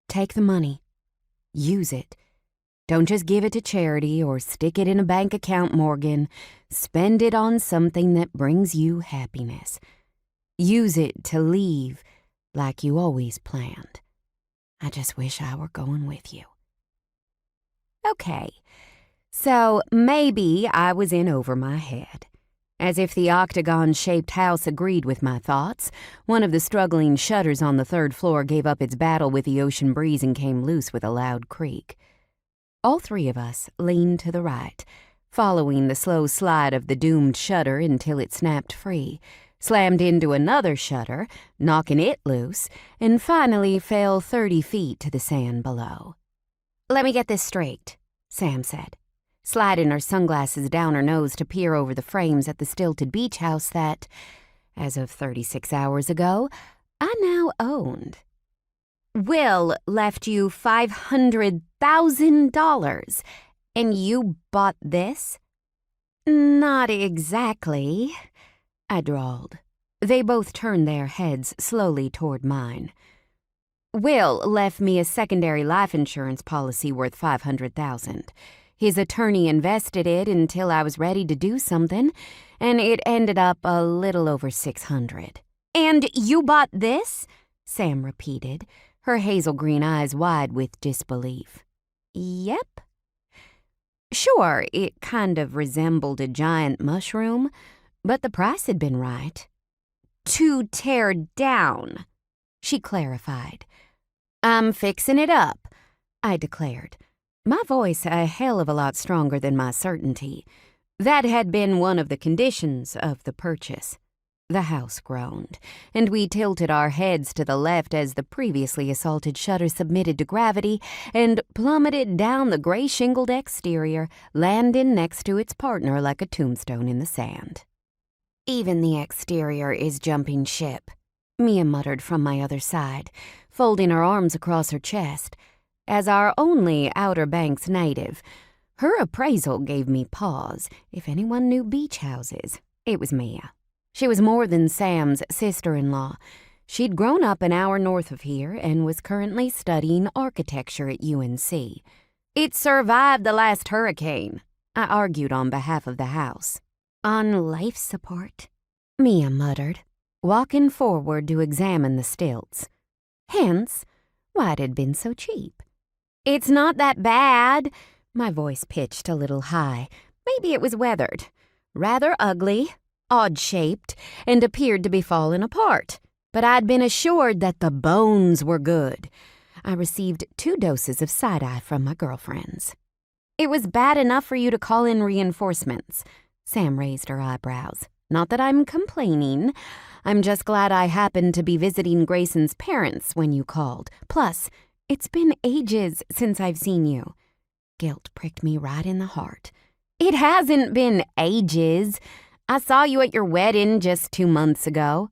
Take the money. Use it. Don't just give it to charity or stick it in a bank account, Morgan. Spend it on something that brings you happiness. Use it to leave like you always planned. I just wish I were going with you. Okay, so maybe I was in over my head. As if the octagon-shaped house agreed with my thoughts, one of the struggling shutters on the third floor gave up its battle with the ocean breeze and came loose with a loud creak. All three of us leaned to the right, following the slow slide of the doomed shutter until it snapped free, slammed into another shutter, knocking it loose, and finally fell 30 feet to the sand below. "Let me get this straight," Sam said, sliding her sunglasses down her nose to peer over the frames at the stilted beach house that, as of 36 hours ago, I now owned. "Will left you $500,000, and you bought this?" "Not exactly," I drawled. They both turned their heads slowly toward mine. "Will left me a secondary life insurance policy worth $500,000. His attorney invested it until I was ready to do something, and it ended up a little over $600. "And you bought this?" Sam repeated, her hazel green eyes wide with disbelief. "Yep." Sure, it kind of resembled a giant mushroom, but the price had been right. "To tear down," she clarified. "I'm fixin' it up," I declared, my voice a hell of a lot stronger than my certainty. That had been one of the conditions of the purchase. The house groaned, and we tilted our heads to the left as the previously assaulted shutter submitted to gravity and plummeted down the gray-shingled exterior, landing next to its partner like a tombstone in the sand. "Even the exterior is jumping ship," Mia muttered from my other side, folding her arms across her chest. As our only Outer Banks native, her appraisal gave me pause. If anyone knew beach houses, it was Mia. She was more than Sam's sister-in-law. She'd grown up an hour north of here and was currently studying architecture at UNC. "It survived the last hurricane," I argued on behalf of the house. "On life support," Mia muttered, walking forward to examine the stilts. Hence, why it had been so cheap. "It's not that bad." My voice pitched a little high. Maybe it was weathered. Rather ugly, odd-shaped, and appeared to be falling apart. But I'd been assured that the bones were good. I received 2 doses of side-eye from my girlfriends. "It was bad enough for you to call in reinforcements." Sam raised her eyebrows. "Not that I'm complaining. I'm just glad I happened to be visiting Grayson's parents when you called. Plus, it's been ages since I've seen you." Guilt pricked me right in the heart. "It hasn't been ages. I saw you at your wedding just 2 months ago.